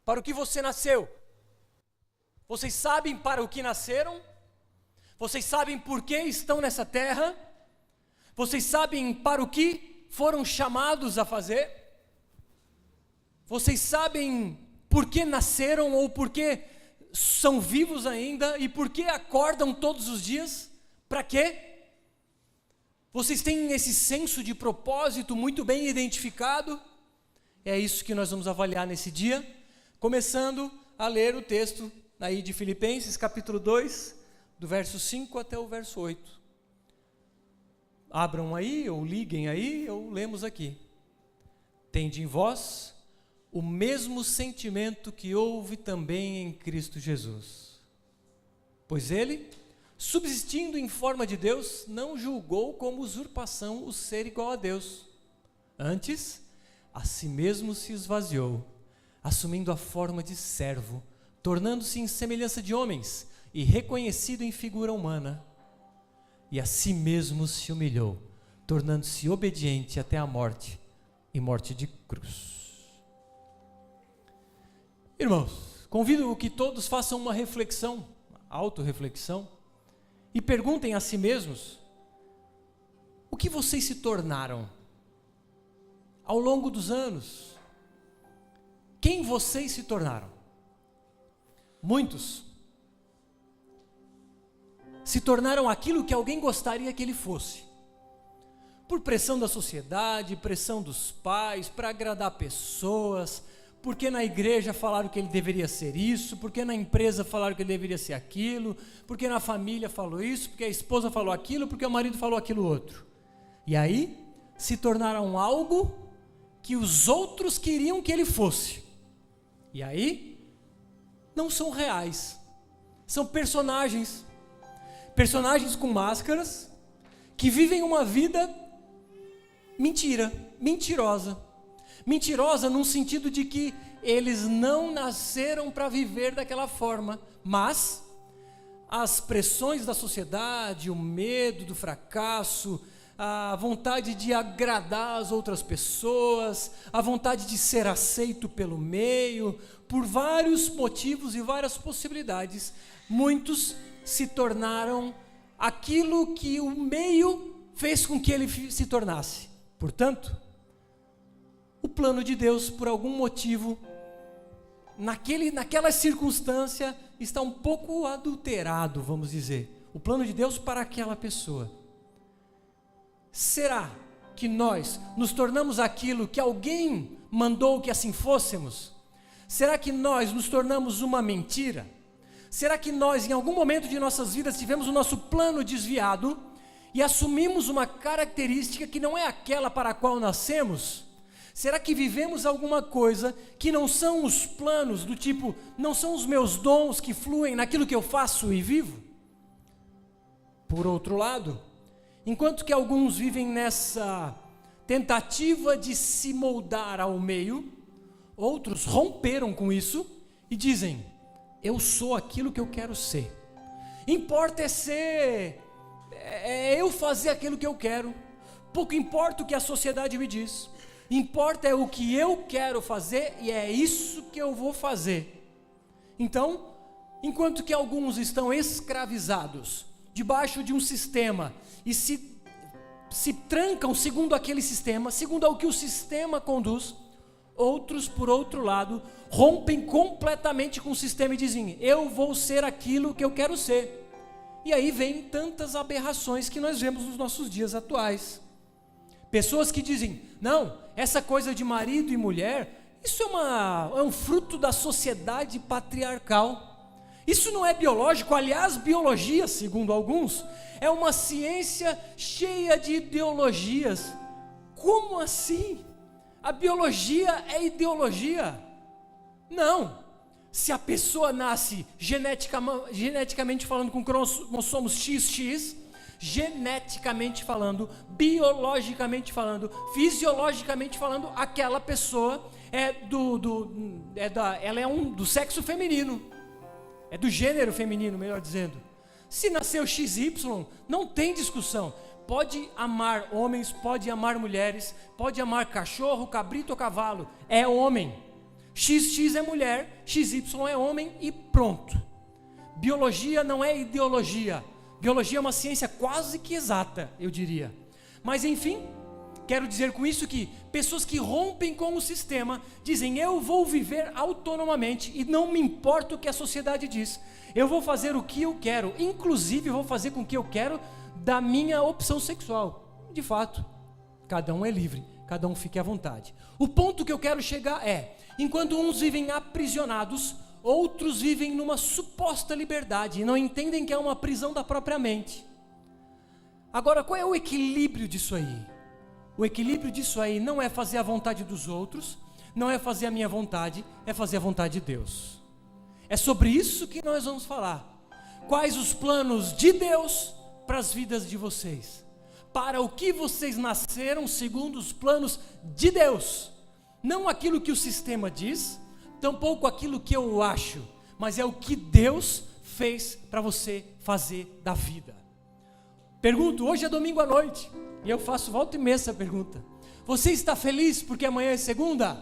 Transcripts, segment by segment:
Para o que você nasceu? Vocês sabem para o que nasceram? Vocês sabem por que estão nessa terra? Vocês sabem para o que foram chamados a fazer? Vocês sabem por que nasceram ou por que são vivos ainda e por que acordam todos os dias? Para quê? Vocês têm esse senso de propósito muito bem identificado? É isso que nós vamos avaliar nesse dia, começando a ler o texto aí de Filipenses, capítulo 2, do verso 5 até o verso 8. Abram aí, ou liguem aí, ou lemos aqui. Tende em vós o mesmo sentimento que houve também em Cristo Jesus. Pois ele, subsistindo em forma de Deus, não julgou como usurpação o ser igual a Deus. Antes, a si mesmo se esvaziou, assumindo a forma de servo, tornando-se em semelhança de homens e reconhecido em figura humana. E a si mesmo se humilhou, tornando-se obediente até a morte, e morte de cruz. Irmãos, convido que todos façam uma reflexão, autorreflexão, e perguntem a si mesmos, o que vocês se tornaram ao longo dos anos? Quem vocês se tornaram? Muitos se tornaram aquilo que alguém gostaria que ele fosse, por pressão da sociedade, pressão dos pais, para agradar pessoas, porque na igreja falaram que ele deveria ser isso, porque na empresa falaram que ele deveria ser aquilo, porque na família falou isso, porque a esposa falou aquilo, porque o marido falou aquilo outro. E aí, se tornaram algo que os outros queriam que ele fosse. E aí, não são reais, são personagens com máscaras, que vivem uma vida mentirosa num sentido de que eles não nasceram para viver daquela forma, mas as pressões da sociedade, o medo do fracasso, a vontade de agradar as outras pessoas, a vontade de ser aceito pelo meio, por vários motivos e várias possibilidades, muitos se tornaram aquilo que o meio fez com que ele se tornasse. Portanto, o plano de Deus, por algum motivo, naquela circunstância, está um pouco adulterado, vamos dizer. O plano de Deus para aquela pessoa. Será que nós nos tornamos aquilo que alguém mandou que assim fôssemos? Será que nós nos tornamos uma mentira? Será que nós, em algum momento de nossas vidas, tivemos o nosso plano desviado e assumimos uma característica que não é aquela para a qual nascemos? Será que vivemos alguma coisa que não são os planos, do tipo, não são os meus dons que fluem naquilo que eu faço e vivo? Por outro lado, enquanto que alguns vivem nessa tentativa de se moldar ao meio, outros romperam com isso e dizem, eu sou aquilo que eu quero ser. Importa é eu fazer aquilo que eu quero. Pouco importa o que a sociedade me diz. Importa é o que eu quero fazer e é isso que eu vou fazer. Então, enquanto que alguns estão escravizados debaixo de um sistema e se trancam segundo aquele sistema, segundo ao que o sistema conduz, outros, por outro lado, rompem completamente com o sistema e dizem, eu vou ser aquilo que eu quero ser. E aí vem tantas aberrações que nós vemos nos nossos dias atuais. Pessoas que dizem, não, essa coisa de marido e mulher, isso é um fruto da sociedade patriarcal. Isso não é biológico, aliás, biologia, segundo alguns, é uma ciência cheia de ideologias. Como assim? A biologia é ideologia? Não. Se a pessoa nasce geneticamente falando com cromossomos XX, geneticamente falando, biologicamente falando, fisiologicamente falando, aquela pessoa ela é do sexo feminino, é do gênero feminino, melhor dizendo. Se nasceu XY, não tem discussão. Pode amar homens, pode amar mulheres, pode amar cachorro, cabrito ou cavalo, é homem. XX é mulher, XY é homem e pronto. Biologia não é ideologia. Biologia é uma ciência quase que exata, eu diria. Mas enfim, quero dizer com isso que pessoas que rompem com o sistema dizem: eu vou viver autonomamente e não me importa o que a sociedade diz. Eu vou fazer o que eu quero, inclusive vou fazer com o que eu quero da minha opção sexual. De fato, cada um é livre, cada um fique à vontade. O ponto que eu quero chegar é: enquanto uns vivem aprisionados, outros vivem numa suposta liberdade e não entendem que é uma prisão da própria mente. Agora, qual é o equilíbrio disso aí? O equilíbrio disso aí não é fazer a vontade dos outros, não é fazer a minha vontade, é fazer a vontade de Deus. É sobre isso que nós vamos falar. Quais os planos de Deus para as vidas de vocês? Para o que vocês nasceram segundo os planos de Deus. Não aquilo que o sistema diz, tampouco aquilo que eu acho, mas é o que Deus fez para você fazer da vida. Pergunto, hoje é domingo à noite, e eu faço volta e meia essa pergunta: você está feliz porque amanhã é segunda?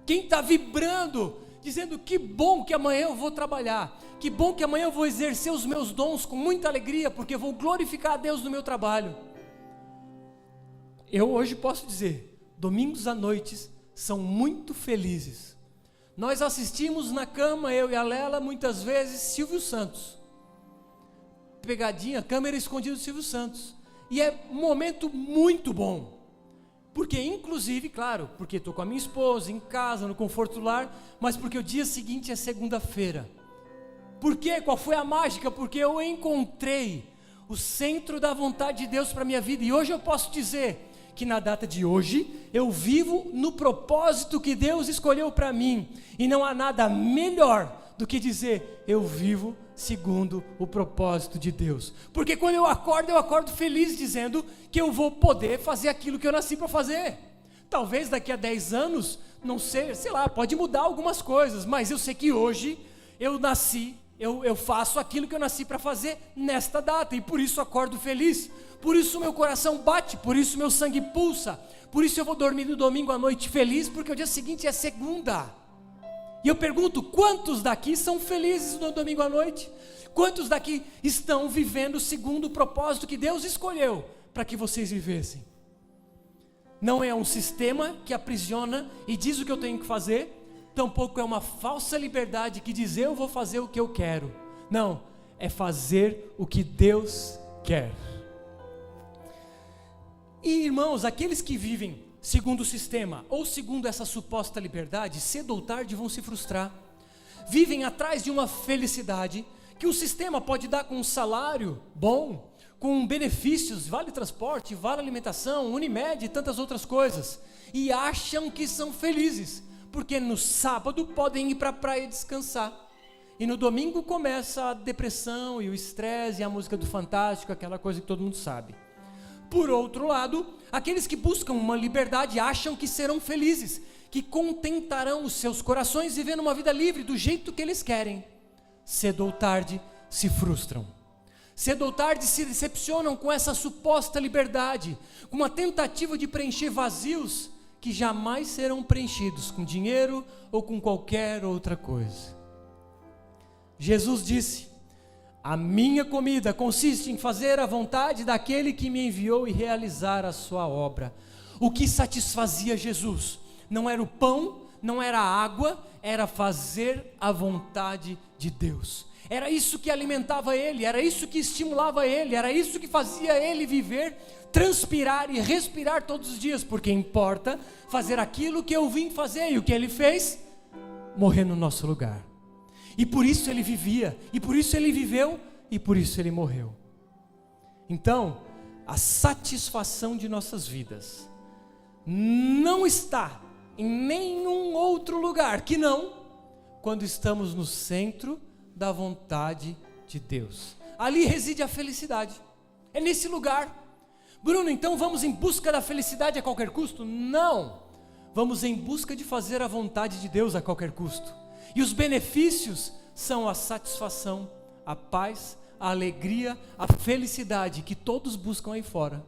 Quem está vibrando, dizendo que bom que amanhã eu vou trabalhar, que bom que amanhã eu vou exercer os meus dons com muita alegria, porque eu vou glorificar a Deus no meu trabalho? Eu hoje posso dizer, domingos à noites são muito felizes. Nós assistimos na cama, eu e a Lela, muitas vezes, Silvio Santos. Pegadinha, câmera escondida do Silvio Santos. E é um momento muito bom. Porque, inclusive, claro, porque estou com a minha esposa, em casa, no conforto do lar, mas porque o dia seguinte é segunda-feira. Por quê? Qual foi a mágica? Porque eu encontrei o centro da vontade de Deus para a minha vida. E hoje eu posso dizer que na data de hoje, eu vivo no propósito que Deus escolheu para mim. E não há nada melhor do que dizer: eu vivo segundo o propósito de Deus. Porque quando eu acordo feliz, dizendo que eu vou poder fazer aquilo que eu nasci para fazer. Talvez daqui a 10 anos, não sei lá, pode mudar algumas coisas, mas eu sei que hoje eu nasci, eu faço aquilo que eu nasci para fazer nesta data, e por isso acordo feliz, por isso meu coração bate, por isso meu sangue pulsa, por isso eu vou dormir no domingo à noite feliz, porque o dia seguinte é segunda. E eu pergunto, quantos daqui são felizes no domingo à noite? Quantos daqui estão vivendo segundo o propósito que Deus escolheu para que vocês vivessem? Não é um sistema que aprisiona e diz o que eu tenho que fazer, tampouco é uma falsa liberdade que diz eu vou fazer o que eu quero. Não, é fazer o que Deus quer. E irmãos, aqueles que vivem segundo o sistema, ou segundo essa suposta liberdade, cedo ou tarde vão se frustrar. Vivem atrás de uma felicidade que o sistema pode dar com um salário bom, com benefícios, vale transporte, vale alimentação, Unimed e tantas outras coisas. E acham que são felizes, porque no sábado podem ir para a praia descansar. E no domingo começa a depressão e o estresse e a música do Fantástico, aquela coisa que todo mundo sabe. Por outro lado, aqueles que buscam uma liberdade acham que serão felizes, que contentarão os seus corações vivendo uma vida livre do jeito que eles querem. Cedo ou tarde se frustram. Cedo ou tarde se decepcionam com essa suposta liberdade, com uma tentativa de preencher vazios que jamais serão preenchidos com dinheiro ou com qualquer outra coisa. Jesus disse: a minha comida consiste em fazer a vontade daquele que me enviou e realizar a sua obra. O que satisfazia Jesus não era o pão, não era a água, era fazer a vontade de Deus. Era isso que alimentava ele, era isso que estimulava ele, era isso que fazia ele viver, transpirar e respirar todos os dias, porque importa fazer aquilo que eu vim fazer, e o que ele fez? Morrer no nosso lugar. E por isso ele vivia, e por isso ele viveu, e por isso ele morreu. Então, a satisfação de nossas vidas não está em nenhum outro lugar que não quando estamos no centro da vontade de Deus. Ali reside a felicidade, é nesse lugar. Bruno, então vamos em busca da felicidade a qualquer custo? Não, vamos em busca de fazer a vontade de Deus a qualquer custo. E os benefícios são a satisfação, a paz, a alegria, a felicidade que todos buscam aí fora.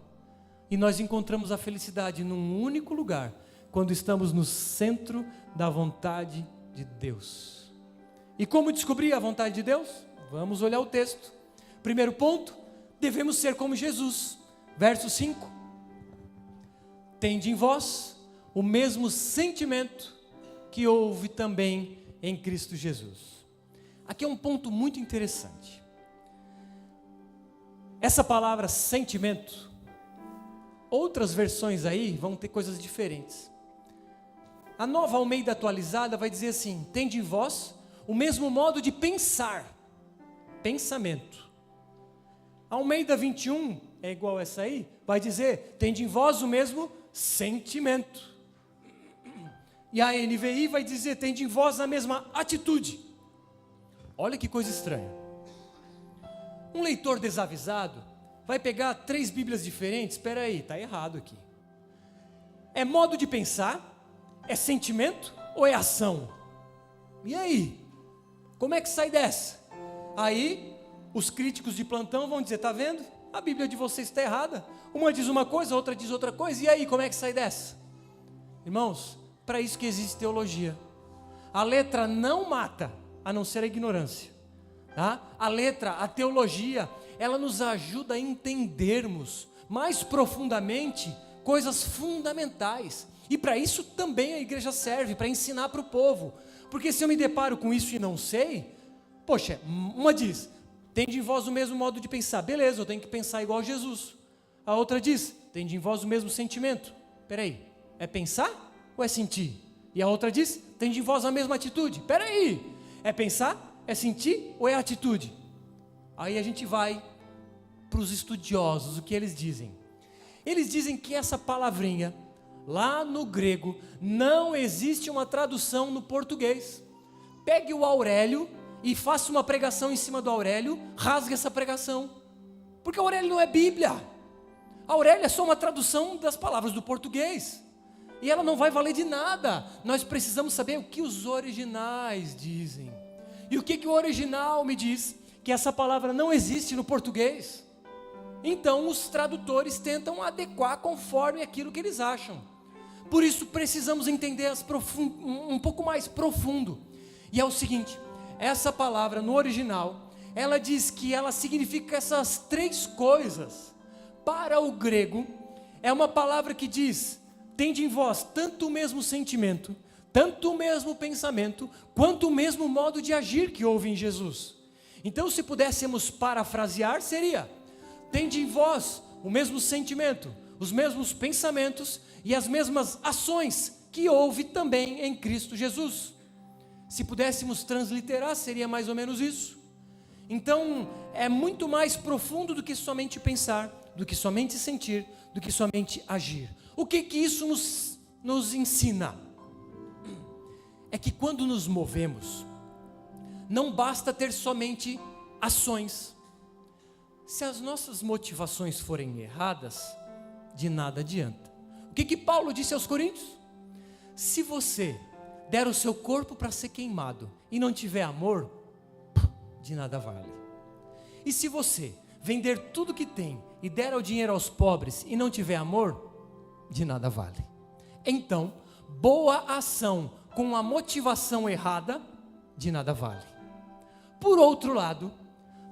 E nós encontramos a felicidade num único lugar, quando estamos no centro da vontade de Deus. E como descobrir a vontade de Deus? Vamos olhar o texto. Primeiro ponto, devemos ser como Jesus. Verso 5. Tende em vós o mesmo sentimento que houve também em Cristo Jesus. Aqui é um ponto muito interessante. Essa palavra sentimento, outras versões aí vão ter coisas diferentes. A Nova Almeida atualizada vai dizer assim: tende em vós o mesmo modo de pensar, pensamento. A Almeida 21, é igual essa aí, vai dizer: tende em vós o mesmo sentimento. E a NVI vai dizer: tende em vós a mesma atitude. Olha que coisa estranha. Um leitor desavisado vai pegar 3 Bíblias diferentes. Espera aí, está errado aqui. É modo de pensar? É sentimento ou é ação? E aí? Como é que sai dessa? Aí, os críticos de plantão vão dizer: está vendo? A Bíblia de vocês está errada. Uma diz uma coisa, a outra diz outra coisa. E aí, como é que sai dessa? Irmãos, para isso que existe teologia. A letra não mata, a não ser a ignorância. Tá? A letra, a teologia, ela nos ajuda a entendermos mais profundamente coisas fundamentais. E para isso também a igreja serve, para ensinar para o povo. Porque se eu me deparo com isso e não sei, poxa, uma diz: tende em vós o mesmo modo de pensar. Beleza, eu tenho que pensar igual a Jesus. A outra diz: tende em vós o mesmo sentimento. Peraí, é pensar ou é sentir? E a outra diz: tende em vós a mesma atitude. Peraí, é pensar, é sentir ou é atitude? Aí a gente vai para os estudiosos, o que eles dizem? Eles dizem que essa palavrinha, lá no grego, não existe uma tradução no português. Pegue o Aurélio e faça uma pregação em cima do Aurélio, rasgue essa pregação. Porque o Aurélio não é Bíblia. A Aurélio é só uma tradução das palavras do português. E ela não vai valer de nada. Nós precisamos saber o que os originais dizem. E o que o original me diz? Que essa palavra não existe no português. Então os tradutores tentam adequar conforme aquilo que eles acham. Por isso precisamos entender um pouco mais profundo. E é o seguinte: essa palavra no original, ela diz que ela significa essas 3 coisas. Para o grego, é uma palavra que diz: tende em vós tanto o mesmo sentimento, tanto o mesmo pensamento, quanto o mesmo modo de agir que houve em Jesus. Então, se pudéssemos parafrasear, seria: tende em vós o mesmo sentimento, os mesmos pensamentos e as mesmas ações que houve também em Cristo Jesus. Se pudéssemos transliterar, seria mais ou menos isso. Então, é muito mais profundo do que somente pensar, do que somente sentir, do que somente agir. O que isso nos ensina? É que quando nos movemos, não basta ter somente ações. Se as nossas motivações forem erradas, de nada adianta. O que Paulo disse aos Coríntios? Se você der o seu corpo para ser queimado e não tiver amor, de nada vale. E se você vender tudo que tem e der o dinheiro aos pobres e não tiver amor, de nada vale. Então, boa ação com a motivação errada, de nada vale. Por outro lado,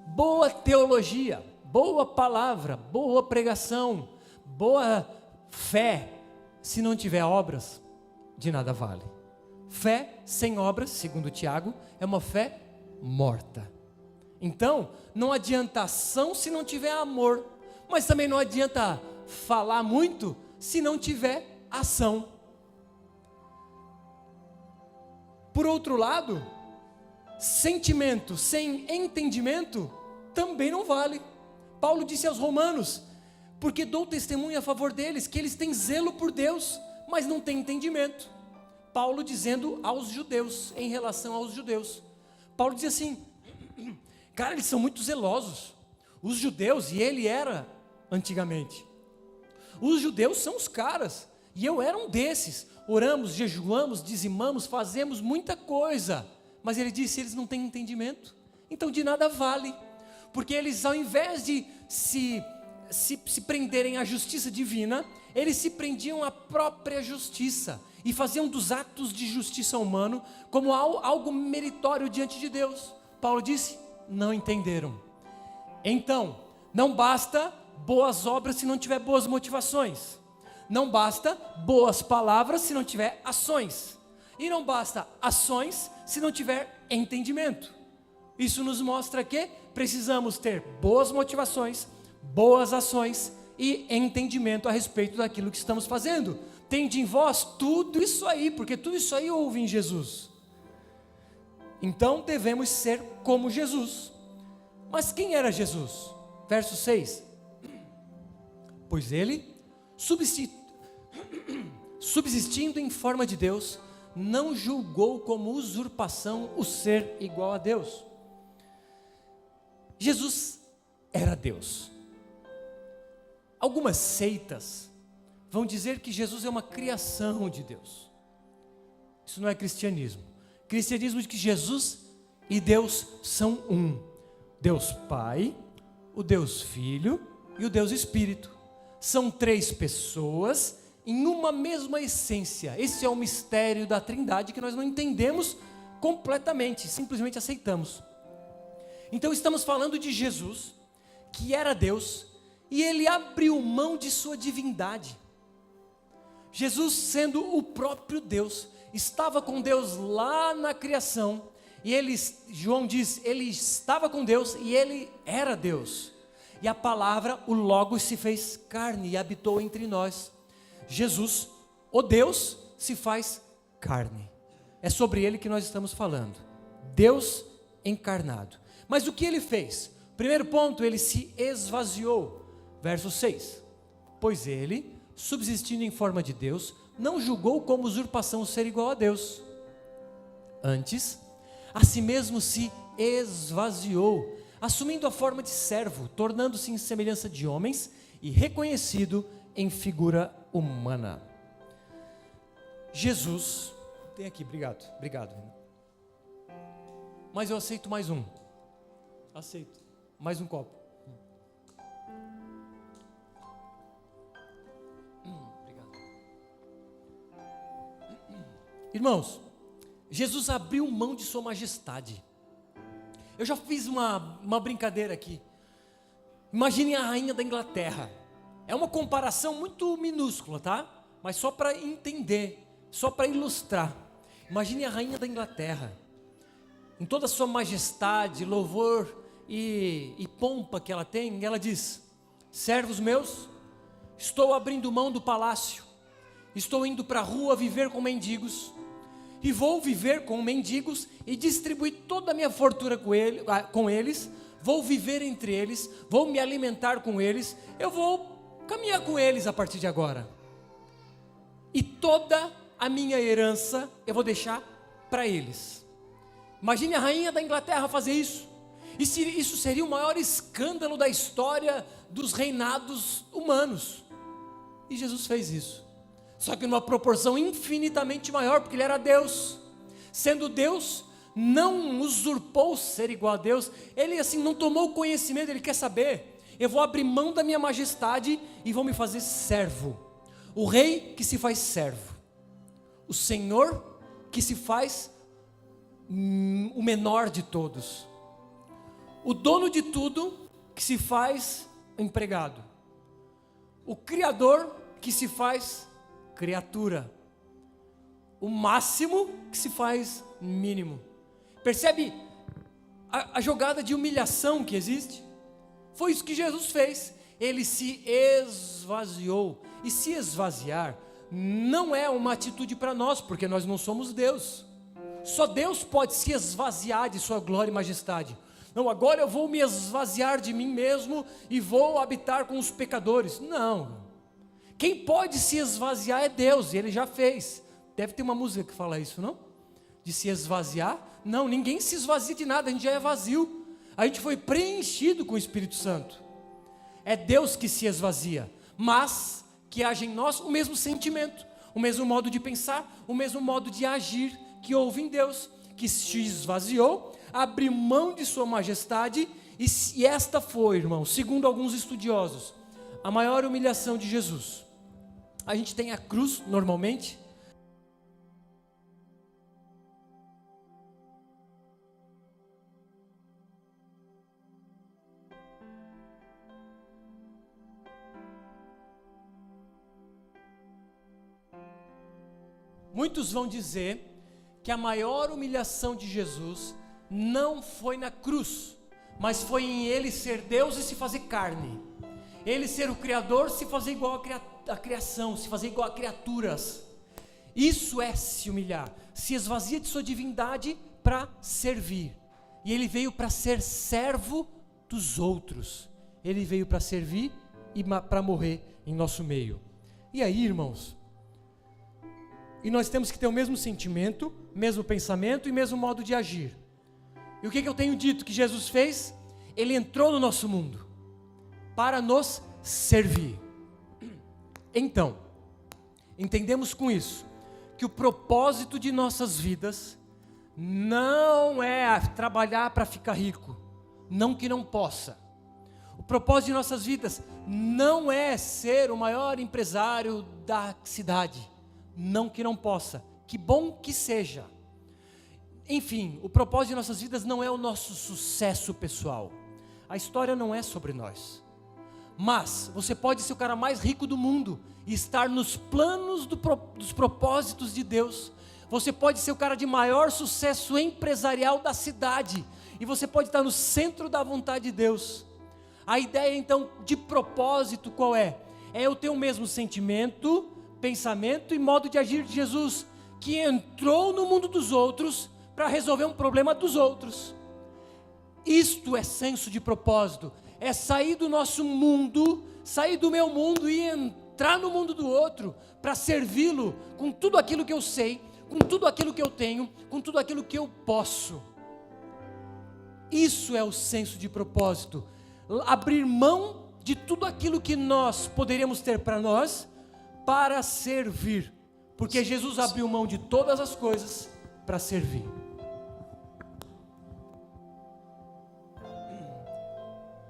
boa teologia, boa palavra, boa pregação, boa fé, se não tiver obras, de nada vale. Fé sem obras, segundo Tiago, é uma fé morta. Então, não adianta ação se não tiver amor, mas também não adianta falar muito se não tiver ação. Por outro lado, sentimento sem entendimento também não vale. Paulo disse aos Romanos: porque dou testemunho a favor deles, que eles têm zelo por Deus, mas não têm entendimento. Paulo dizendo aos judeus, em relação aos judeus. Paulo diz assim: cara, eles são muito zelosos. Os judeus, e ele era antigamente, os judeus são os caras, e eu era um desses. Oramos, jejuamos, dizimamos, fazemos muita coisa, mas ele disse: eles não têm entendimento, então de nada vale, porque eles, ao invés de se prenderem à justiça divina, eles se prendiam à própria justiça e faziam dos atos de justiça humano como algo meritório diante de Deus. Paulo disse: não entenderam. Então, não basta boas obras se não tiver boas motivações. Não basta boas palavras se não tiver ações. E não basta ações se não tiver entendimento. Isso nos mostra que precisamos ter boas motivações, boas ações e entendimento a respeito daquilo que estamos fazendo. Tende em vós tudo isso aí, porque tudo isso aí houve em Jesus. Então devemos ser como Jesus. Mas quem era Jesus? Verso 6. Pois ele, subsistindo em forma de Deus, não julgou como usurpação o ser igual a Deus. Jesus era Deus. Algumas seitas vão dizer que Jesus é uma criação de Deus. Isso não é cristianismo. Cristianismo diz que Jesus e Deus são um. Deus Pai, o Deus Filho e o Deus Espírito. São três pessoas em uma mesma essência. Esse é o mistério da Trindade que nós não entendemos completamente, simplesmente aceitamos. Então estamos falando de Jesus, que era Deus, e ele abriu mão de sua divindade. Jesus, sendo o próprio Deus, estava com Deus lá na criação, e ele, João diz, ele estava com Deus e ele era Deus. E a palavra, o Logos, se fez carne e habitou entre nós. Jesus, o Deus, se faz carne. É sobre ele que nós estamos falando. Deus encarnado. Mas o que ele fez? Primeiro ponto, ele se esvaziou. Verso 6. Pois ele, subsistindo em forma de Deus, não julgou como usurpação ser igual a Deus. Antes, a si mesmo se esvaziou, assumindo a forma de servo, tornando-se em semelhança de homens e reconhecido em figura humana. Jesus, tem aqui, obrigado. Mas eu aceito mais um. Aceito, mais um copo. Obrigado. Irmãos, Jesus abriu mão de sua majestade. Eu já fiz uma brincadeira aqui. Imaginem a rainha da Inglaterra. É uma comparação muito minúscula, tá? Mas só para entender, só para ilustrar. Imagine a rainha da Inglaterra, em toda a sua majestade, louvor e pompa que ela tem. Ela diz: servos meus, estou abrindo mão do palácio, estou indo para a rua viver com mendigos, e vou viver com mendigos e distribuir toda a minha fortuna com eles, vou viver entre eles, vou me alimentar com eles, eu vou caminhar com eles a partir de agora. E toda a minha herança eu vou deixar para eles. Imagine a rainha da Inglaterra fazer isso. Isso seria o maior escândalo da história dos reinados humanos. E Jesus fez isso. Só que numa proporção infinitamente maior, porque ele era Deus. Sendo Deus, não usurpou ser igual a Deus. Ele assim não tomou conhecimento. Ele quer saber: eu vou abrir mão da minha majestade e vou me fazer servo. O rei que se faz servo, o Senhor que se faz o menor de todos, o dono de tudo que se faz empregado, o Criador que se faz criatura, o máximo que se faz mínimo. Percebe a jogada de humilhação que existe? Foi isso que Jesus fez. Ele se esvaziou. E se esvaziar não é uma atitude para nós, porque nós não somos Deus. Só Deus pode se esvaziar de sua glória e majestade. Não, agora eu vou me esvaziar de mim mesmo e vou habitar com os pecadores. Não. Quem pode se esvaziar é Deus, e Ele já fez. Deve ter uma música que fala isso, não? De se esvaziar? Não, ninguém se esvazia de nada, a gente já é vazio. A gente foi preenchido com o Espírito Santo. É Deus que se esvazia, mas que age em nós o mesmo sentimento, o mesmo modo de pensar, o mesmo modo de agir que houve em Deus, que se esvaziou, abriu mão de sua majestade, e esta foi, irmão, segundo alguns estudiosos, a maior humilhação de Jesus. a gente tem a cruz normalmente. Muitos vão dizer que a maior humilhação de Jesus não foi na cruz, mas foi em ele ser Deus e se fazer carne. Ele ser o Criador, se fazer igual à criação, se fazer igual a criaturas. Isso é se humilhar, se esvazia de sua divindade para servir. E ele veio para ser servo dos outros. Ele veio para servir e para morrer em nosso meio. E aí, irmãos, e nós temos que ter o mesmo sentimento, mesmo pensamento e mesmo modo de agir. E o que eu tenho dito que Jesus fez? Ele entrou no nosso mundo para nos servir. Então, entendemos com isso que o propósito de nossas vidas não é trabalhar para ficar rico, não que não possa. O propósito de nossas vidas não é ser o maior empresário da cidade, não que não possa, que bom que seja. Enfim, o propósito de nossas vidas não é o nosso sucesso pessoal. A história não é sobre nós. Mas você pode ser o cara mais rico do mundo e estar nos planos dos propósitos de Deus. Você pode ser o cara de maior sucesso empresarial da cidade e você pode estar no centro da vontade de Deus. A ideia então de propósito qual é? É eu ter o mesmo sentimento, pensamento e modo de agir de Jesus, que entrou no mundo dos outros para resolver um problema dos outros. Isto é senso de propósito, é sair do nosso mundo, sair do meu mundo e entrar no mundo do outro, para servi-lo com tudo aquilo que eu sei, com tudo aquilo que eu tenho, com tudo aquilo que eu posso. Isso é o senso de propósito, abrir mão de tudo aquilo que nós poderíamos ter para nós, para servir, porque Jesus abriu mão de todas as coisas para servir.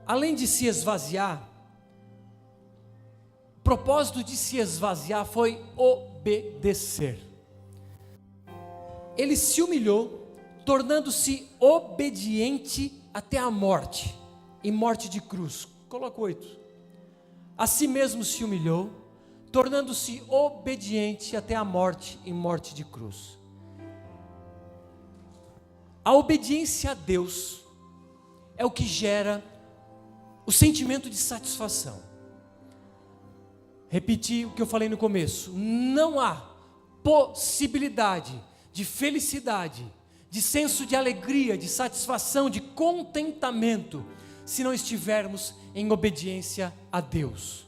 Além de se esvaziar, o propósito de se esvaziar foi obedecer. Ele se humilhou, tornando-se obediente até a morte, e morte de cruz. Coloca 8. A si mesmo se humilhou, tornando-se obediente até a morte e morte de cruz. A obediência a Deus é o que gera o sentimento de satisfação. Repetir o que eu falei no começo: não há possibilidade de felicidade, de senso de alegria, de satisfação, de contentamento, se não estivermos em obediência a Deus.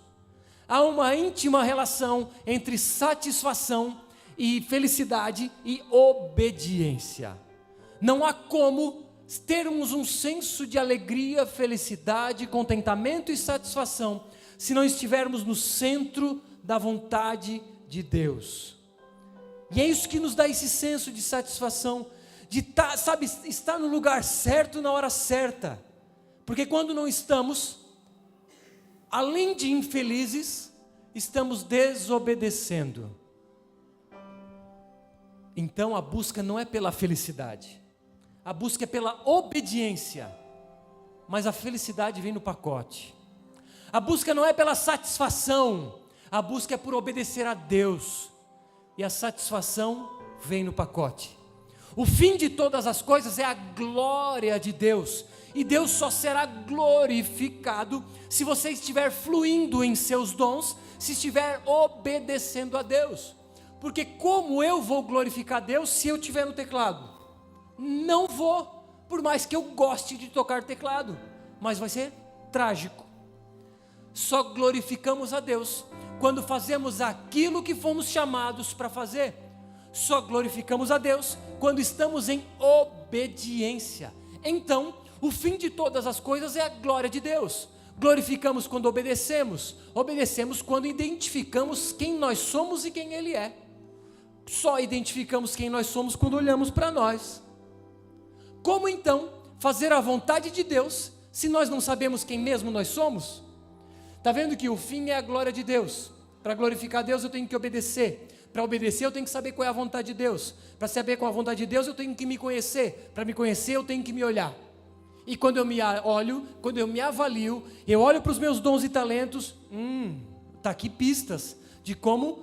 Há uma íntima relação entre satisfação e felicidade e obediência. Não há como termos um senso de alegria, felicidade, contentamento e satisfação se não estivermos no centro da vontade de Deus. E é isso que nos dá esse senso de satisfação, de estar no lugar certo na hora certa. Porque quando não estamos, além de infelizes, estamos desobedecendo. Então a busca não é pela felicidade, a busca é pela obediência, mas a felicidade vem no pacote. A busca não é pela satisfação, a busca é por obedecer a Deus, e a satisfação vem no pacote. O fim de todas as coisas é a glória de Deus, e Deus só será glorificado se você estiver fluindo em seus dons, se estiver obedecendo a Deus. Porque como eu vou glorificar Deus se eu estiver no teclado? Não vou, por mais que eu goste de tocar teclado, mas vai ser trágico. Só glorificamos a Deus quando fazemos aquilo que fomos chamados para fazer. Só glorificamos a Deus quando estamos em obediência. Então, o fim de todas as coisas é a glória de Deus. Glorificamos quando obedecemos, obedecemos quando identificamos quem nós somos e quem Ele é. Só identificamos quem nós somos quando olhamos para nós. Como então fazer a vontade de Deus se nós não sabemos quem mesmo nós somos? Está vendo que o fim é a glória de Deus? Para glorificar a Deus eu tenho que obedecer. Para obedecer eu tenho que saber qual é a vontade de Deus. Para saber qual é a vontade de Deus eu tenho que me conhecer. Para me conhecer eu tenho que me olhar. E quando eu me olho, quando eu me avalio, eu olho para os meus dons e talentos, está aqui pistas de como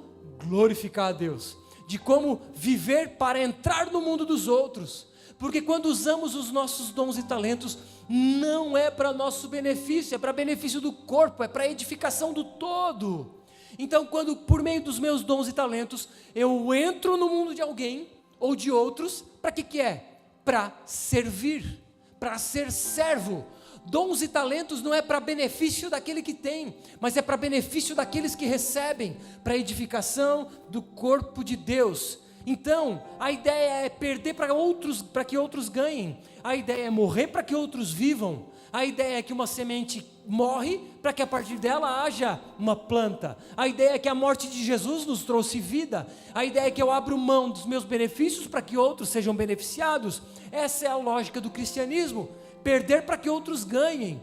glorificar a Deus, de como viver para entrar no mundo dos outros, porque quando usamos os nossos dons e talentos, não é para nosso benefício, é para benefício do corpo, é para edificação do todo. Então quando por meio dos meus dons e talentos, eu entro no mundo de alguém ou de outros, para que é? Para servir, para ser servo. Dons e talentos não é para benefício daquele que tem, mas é para benefício daqueles que recebem, para edificação do corpo de Deus. Então, a ideia é perder para que outros ganhem, a ideia é morrer para que outros vivam, a ideia é que uma semente morre para que a partir dela haja uma planta, a ideia é que a morte de Jesus nos trouxe vida, a ideia é que eu abro mão dos meus benefícios para que outros sejam beneficiados. Essa é a lógica do cristianismo. Perder para que outros ganhem,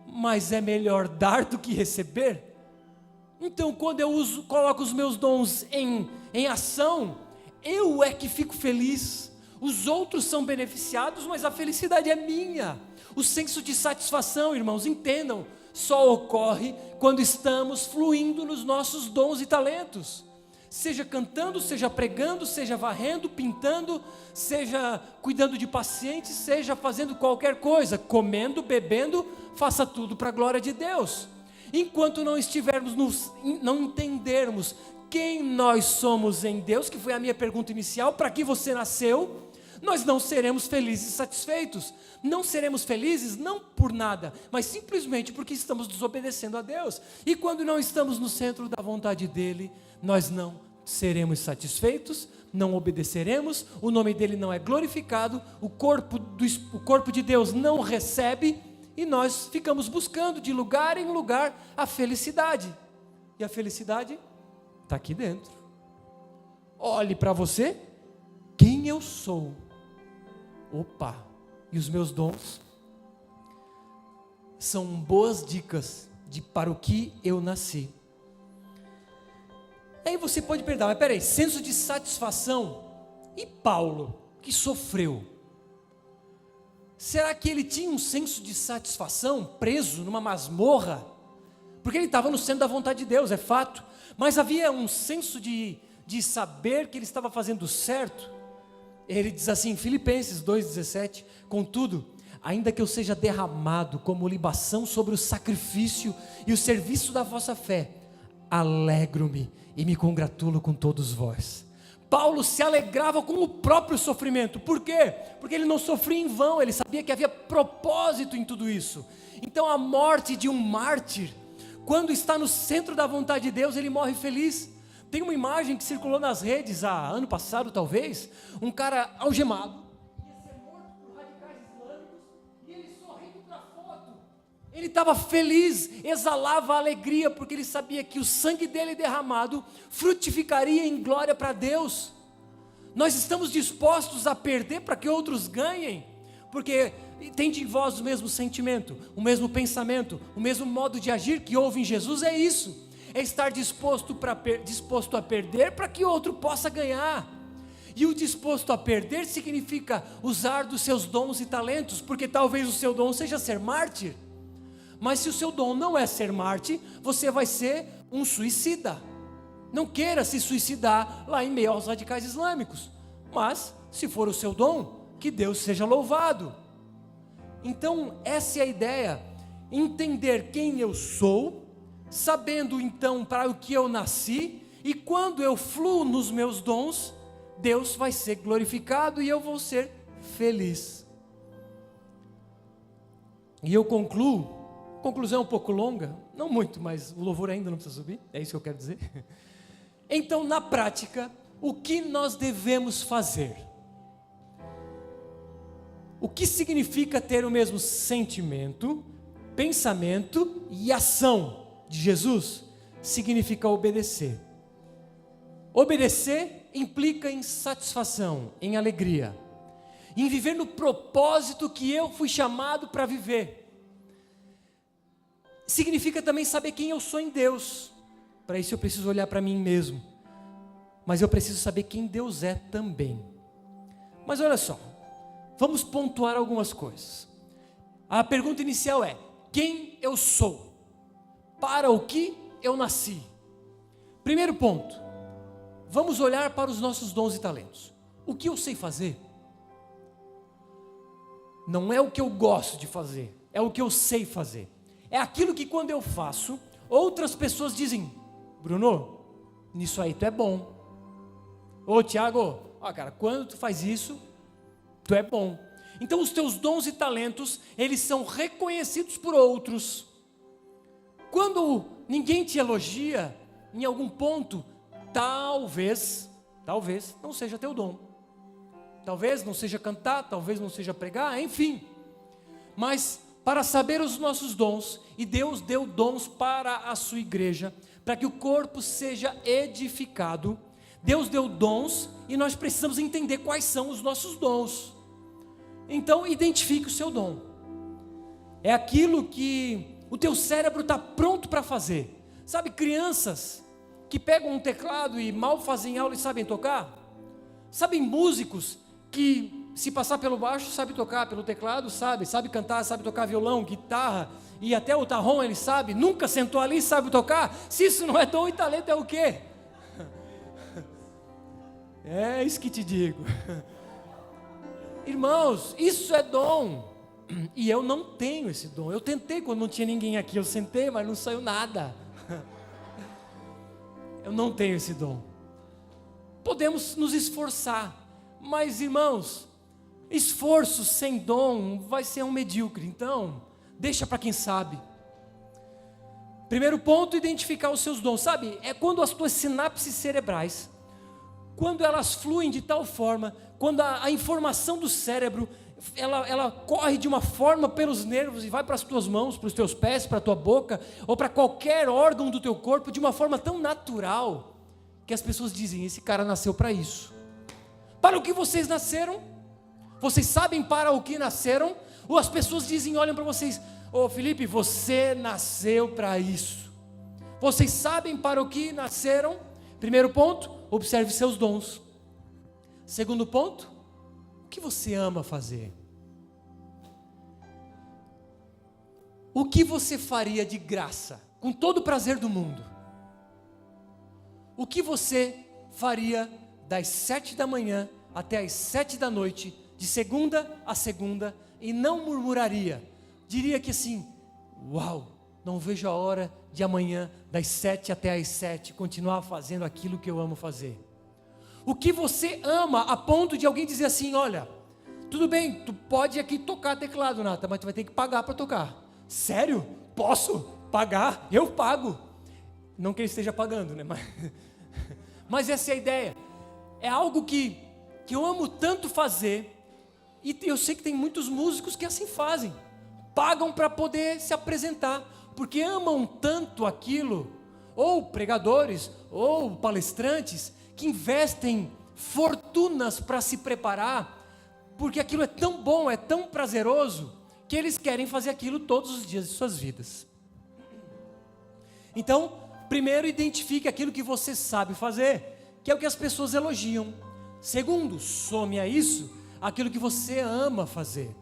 mas é melhor dar do que receber. Então quando eu coloco os meus dons em ação, eu é que fico feliz, os outros são beneficiados, mas a felicidade é minha. O senso de satisfação, irmãos, entendam, só ocorre quando estamos fluindo nos nossos dons e talentos. Seja cantando, seja pregando, seja varrendo, pintando, seja cuidando de pacientes, seja fazendo qualquer coisa, comendo, bebendo, faça tudo para a glória de Deus. Enquanto não não entendermos quem nós somos em Deus, que foi a minha pergunta inicial, para que você nasceu, nós não seremos felizes e satisfeitos. Não seremos felizes não por nada, mas simplesmente porque estamos desobedecendo a Deus. E quando não estamos no centro da vontade dEle, nós não seremos satisfeitos, não obedeceremos, o nome dEle não é glorificado, o corpo de Deus não recebe, e nós ficamos buscando de lugar em lugar a felicidade. E a felicidade está aqui dentro. Olhe para você, quem eu sou. Opa, e os meus dons são boas dicas para o que eu nasci. Aí você pode perguntar, mas peraí, senso de satisfação, e Paulo, que sofreu? Será que ele tinha um senso de satisfação preso numa masmorra? Porque ele estava no centro da vontade de Deus, é fato, mas havia um senso de saber que ele estava fazendo certo. Ele diz assim em Filipenses 2,17, contudo, ainda que eu seja derramado como libação sobre o sacrifício e o serviço da vossa fé, alegro-me e me congratulo com todos vós. Paulo se alegrava com o próprio sofrimento. Por quê? Porque ele não sofria em vão, ele sabia que havia propósito em tudo isso. Então a morte de um mártir, quando está no centro da vontade de Deus, ele morre feliz. Tem uma imagem que circulou nas redes há ano passado talvez, um cara algemado, ia ser morto por radicais islâmicos, e ele sorrindo para a foto. Ele estava feliz, exalava alegria, porque ele sabia que o sangue dele derramado frutificaria em glória para Deus. Nós estamos dispostos a perder para que outros ganhem, porque tem de vós o mesmo sentimento, o mesmo pensamento, o mesmo modo de agir que houve em Jesus. É isso, é estar disposto a perder para que outro possa ganhar. E o disposto a perder significa usar dos seus dons e talentos, porque talvez o seu dom seja ser mártir. Mas se o seu dom não é ser mártir, você vai ser um suicida. Não queira se suicidar lá em meio aos radicais islâmicos. Mas, se for o seu dom, que Deus seja louvado. Então, essa é a ideia. Entender quem eu sou, sabendo então para o que eu nasci, e quando eu fluo nos meus dons, Deus vai ser glorificado e eu vou ser feliz. E eu concluo. Conclusão um pouco longa, não muito, mas o louvor ainda não precisa subir, é isso que eu quero dizer. Então, na prática, o que nós devemos fazer? O que significa ter o mesmo sentimento, pensamento e ação de Jesus? Significa obedecer. Obedecer implica em satisfação, em alegria, em viver no propósito que eu fui chamado para viver. Significa também saber quem eu sou em Deus. Para isso eu preciso olhar para mim mesmo. Mas eu preciso saber quem Deus é também. Mas olha só, vamos pontuar algumas coisas. A pergunta inicial é: quem eu sou? Para o que eu nasci? Primeiro ponto, vamos olhar para os nossos dons e talentos. O que eu sei fazer? Não é o que eu gosto de fazer, é o que eu sei fazer. É aquilo que quando eu faço, outras pessoas dizem: Bruno, nisso aí tu é bom. Ô Tiago, cara, quando tu faz isso, tu é bom. Então os teus dons e talentos, eles são reconhecidos por outros. Quando ninguém te elogia em algum ponto, talvez não seja teu dom. Talvez não seja cantar, talvez não seja pregar, enfim. Mas para saber os nossos dons, e Deus deu dons para a sua igreja, para que o corpo seja edificado, Deus deu dons e nós precisamos entender quais são os nossos dons. Então identifique o seu dom. É aquilo que o teu cérebro está pronto para fazer. Sabe, crianças que pegam um teclado e mal fazem aula e sabem tocar? Sabem músicos que se passar pelo baixo sabe tocar, pelo teclado sabe cantar, sabe tocar violão, guitarra e até o tarrom ele sabe, nunca sentou ali e sabe tocar? Se isso não é dom e talento, é o quê? É isso que te digo. Irmãos, isso é dom. E eu não tenho esse dom. Eu tentei quando não tinha ninguém aqui, eu sentei, mas não saiu nada. Eu não tenho esse dom. Podemos nos esforçar, mas irmãos, esforço sem dom vai ser um medíocre. Então, deixa para quem sabe. Primeiro ponto, identificar os seus dons. Sabe, é quando as tuas sinapses cerebrais, quando elas fluem de tal forma, quando a informação do cérebro, ela corre de uma forma pelos nervos e vai para as tuas mãos, para os teus pés, para a tua boca, ou para qualquer órgão do teu corpo, de uma forma tão natural, que as pessoas dizem: esse cara nasceu para isso. Para o que vocês nasceram? Vocês sabem para o que nasceram? Ou as pessoas dizem, olham para vocês: ô Felipe, você nasceu para isso. Vocês sabem para o que nasceram? Primeiro ponto, observe seus dons. Segundo ponto, o que você ama fazer? O que você faria de graça, com todo o prazer do mundo? O que você faria das 7 da manhã até as 7 da noite, de segunda a segunda, e não murmuraria? Diria que assim: uau, não vejo a hora de amanhã, das 7 até as 7, continuar fazendo aquilo que eu amo fazer. O que você ama a ponto de alguém dizer assim: olha, tudo bem, tu pode aqui tocar teclado, Nata, mas tu vai ter que pagar para tocar. Sério? Posso pagar? Eu pago. Não que ele esteja pagando, né? Mas essa é a ideia. É algo que eu amo tanto fazer, e eu sei que tem muitos músicos que assim fazem. Pagam para poder se apresentar, porque amam tanto aquilo, ou pregadores, ou palestrantes, que investem fortunas para se preparar, porque aquilo é tão bom, é tão prazeroso, que eles querem fazer aquilo todos os dias de suas vidas. Então, primeiro identifique aquilo que você sabe fazer, que é o que as pessoas elogiam. Segundo, some a isso aquilo que você ama fazer.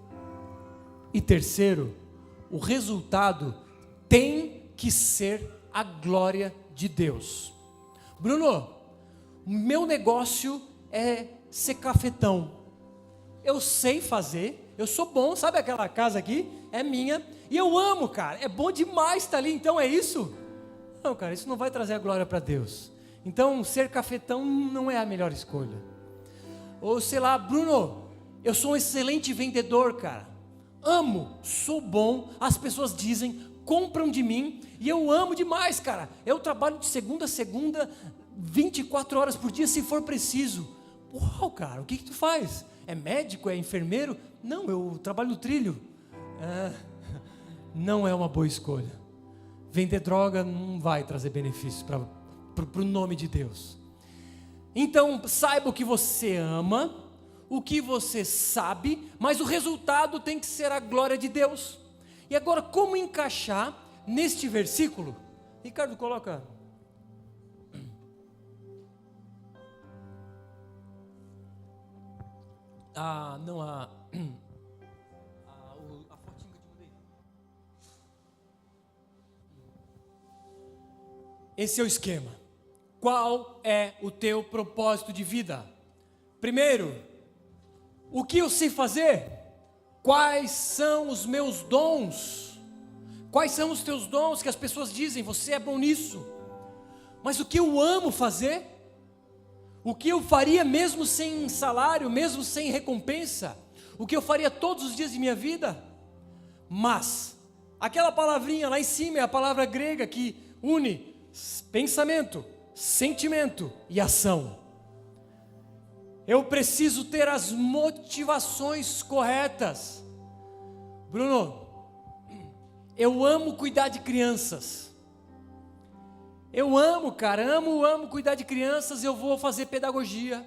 E terceiro, o resultado tem que ser a glória de Deus. Bruno, meu negócio é ser cafetão. Eu sei fazer, eu sou bom, sabe aquela casa aqui? É minha, e eu amo, cara, é bom demais estar ali, então é isso? Não, cara, isso não vai trazer a glória para Deus. Então, ser cafetão não é a melhor escolha. Ou sei lá, Bruno, eu sou um excelente vendedor, cara. Amo, sou bom, as pessoas dizem, compram de mim, e eu amo demais, cara. Eu trabalho de segunda a segunda, 24 horas por dia, se for preciso. Uau, cara, o que tu faz? É médico, é enfermeiro? Não, eu trabalho no trilho. Não é uma boa escolha. Vender droga não vai trazer benefícios para o nome de Deus. Então, saiba o que você ama, o que você sabe, mas o resultado tem que ser a glória de Deus. E agora, como encaixar neste versículo? Ricardo, coloca a fotinha que eu te mandei. Esse é o esquema. Qual é o teu propósito de vida? Primeiro, o que eu sei fazer? Quais são os meus dons? Quais são os teus dons que as pessoas dizem, você é bom nisso? Mas o que eu amo fazer? O que eu faria mesmo sem salário, mesmo sem recompensa? O que eu faria todos os dias de minha vida? Mas, aquela palavrinha lá em cima é a palavra grega que une pensamento, sentimento e ação. Eu preciso ter as motivações corretas. Bruno, eu amo cuidar de crianças. Eu amo, cara, amo cuidar de crianças. Eu vou fazer pedagogia.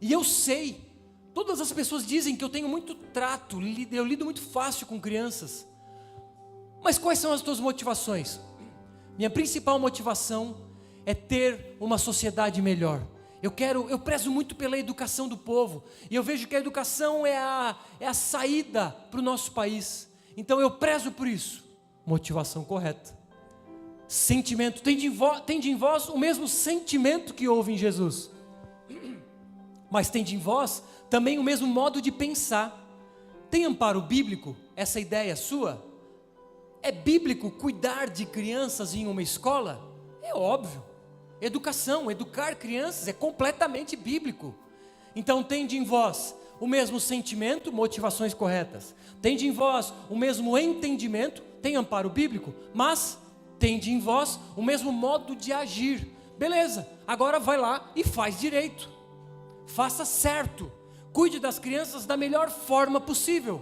E eu sei, todas as pessoas dizem que eu tenho muito trato, eu lido muito fácil com crianças. Mas quais são as tuas motivações? Minha principal motivação é ter uma sociedade melhor. Eu prezo muito pela educação do povo, e eu vejo que a educação é a saída para o nosso país. Então eu prezo por isso. Motivação correta. Sentimento, tende em vós o mesmo sentimento que houve em Jesus, mas tende em vós também o mesmo modo de pensar. Tem amparo bíblico essa ideia sua? É bíblico cuidar de crianças em uma escola? É óbvio. Educação, educar crianças é completamente bíblico. Então tende em vós o mesmo sentimento, motivações corretas. Tende em vós o mesmo entendimento, tem amparo bíblico, mas tende em vós o mesmo modo de agir. Beleza, agora vai lá e faz direito. Faça certo. Cuide das crianças da melhor forma possível.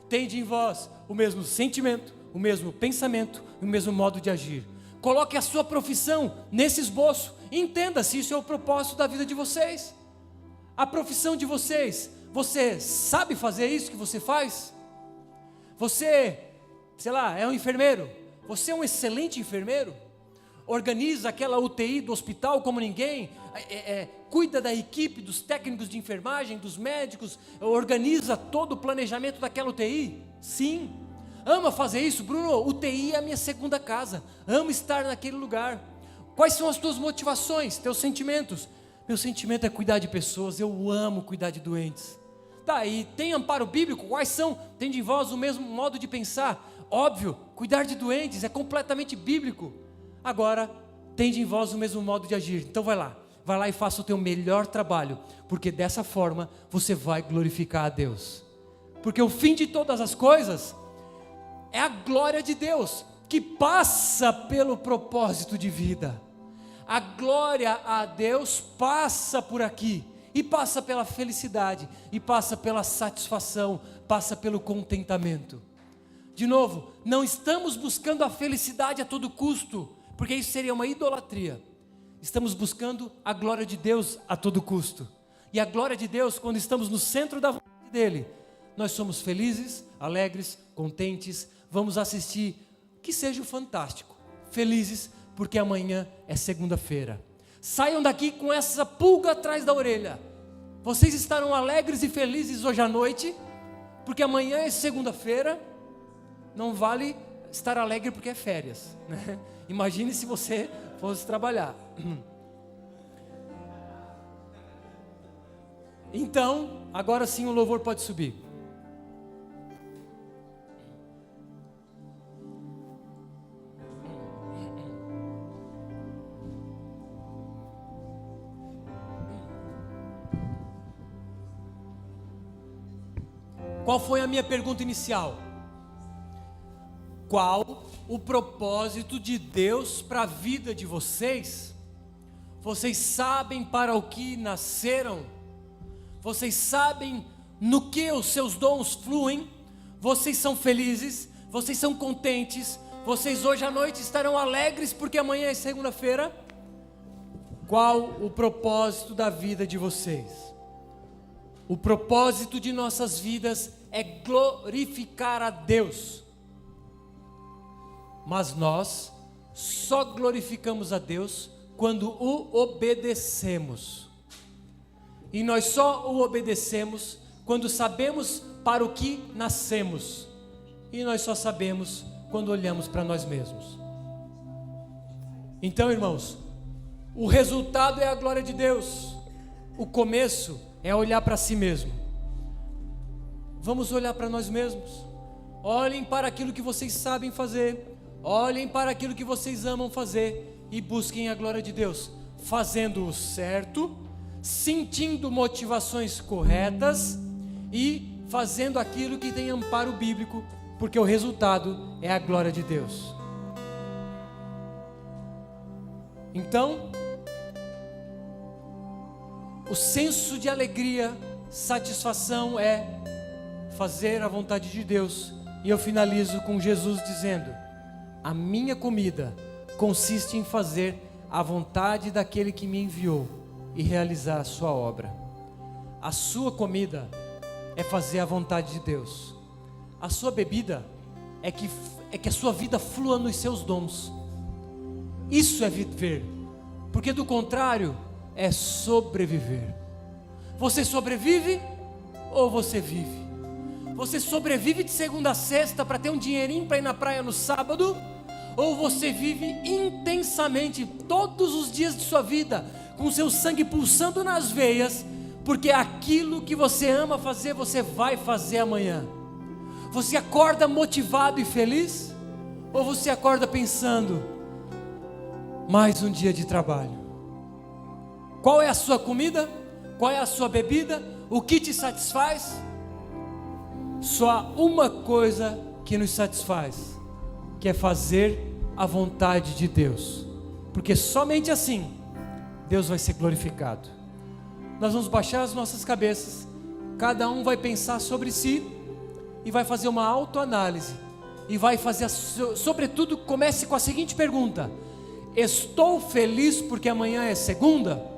Tende em vós o mesmo sentimento, o mesmo pensamento e o mesmo modo de agir. Coloque a sua profissão nesse esboço. Entenda se isso é o propósito da vida de vocês. A profissão de vocês, você sabe fazer isso que você faz? Você, sei lá, é um enfermeiro. Você é um excelente enfermeiro. Organiza aquela UTI do hospital como ninguém. Cuida da equipe, dos técnicos de enfermagem, dos médicos. Organiza todo o planejamento daquela UTI. Sim. Ama fazer isso? Bruno, UTI é a minha segunda casa. Amo estar naquele lugar. Quais são as tuas motivações, teus sentimentos? Meu sentimento é cuidar de pessoas. Eu amo cuidar de doentes. Tá, e tem amparo bíblico? Quais são? Tem de vós o mesmo modo de pensar? Óbvio, cuidar de doentes é completamente bíblico. Agora, tem em vós o mesmo modo de agir. Então vai lá e faça o teu melhor trabalho, porque dessa forma você vai glorificar a Deus. Porque o fim de todas as coisas é a glória de Deus, que passa pelo propósito de vida. A glória a Deus passa por aqui, e passa pela felicidade, e passa pela satisfação, passa pelo contentamento. De novo, não estamos buscando a felicidade a todo custo, porque isso seria uma idolatria. Estamos buscando a glória de Deus a todo custo. E a glória de Deus, quando estamos no centro da vontade dEle, nós somos felizes, alegres, contentes. Vamos assistir, que seja o fantástico. Felizes, porque amanhã é segunda-feira. Saiam daqui com essa pulga atrás da orelha. Vocês estarão alegres e felizes hoje à noite, porque amanhã é segunda-feira. Não vale estar alegre porque é férias, né? Imagine se você fosse trabalhar. Então, agora sim o louvor pode subir. Qual foi a minha pergunta inicial? Qual o propósito de Deus para a vida de vocês? Vocês sabem para o que nasceram? Vocês sabem no que os seus dons fluem? Vocês são felizes? Vocês são contentes? Vocês hoje à noite estarão alegres porque amanhã é segunda-feira? Qual o propósito da vida de vocês? O propósito de nossas vidas é glorificar a Deus. Mas nós só glorificamos a Deus quando o obedecemos. E nós só o obedecemos quando sabemos para o que nascemos, e nós só sabemos quando olhamos para nós mesmos. Então, irmãos, o resultado é a glória de Deus, o começo é olhar para si mesmo. Vamos olhar para nós mesmos. Olhem para aquilo que vocês sabem fazer, olhem para aquilo que vocês amam fazer e busquem a glória de Deus, fazendo o certo, sentindo motivações corretas e fazendo aquilo que tem amparo bíblico, porque o resultado é a glória de Deus. Então, o senso de alegria, satisfação é fazer a vontade de Deus. E eu finalizo com Jesus dizendo: a minha comida consiste em fazer a vontade daquele que me enviou e realizar a sua obra. A sua comida é fazer a vontade de Deus. A sua bebida é que a sua vida flua nos seus dons. Isso é viver, porque do contrário é sobreviver. Você sobrevive ou você vive? Você sobrevive de segunda a sexta para ter um dinheirinho para ir na praia no sábado? Ou você vive intensamente todos os dias de sua vida, com seu sangue pulsando nas veias, porque aquilo que você ama fazer, você vai fazer amanhã? Você acorda motivado e feliz? Ou você acorda pensando, mais um dia de trabalho? Qual é a sua comida? Qual é a sua bebida? O que te satisfaz? Só há uma coisa que nos satisfaz, que é fazer a vontade de Deus, porque somente assim Deus vai ser glorificado. Nós vamos baixar as nossas cabeças, cada um vai pensar sobre si e vai fazer uma autoanálise e vai fazer, sobretudo, comece com a seguinte pergunta: estou feliz porque amanhã é segunda?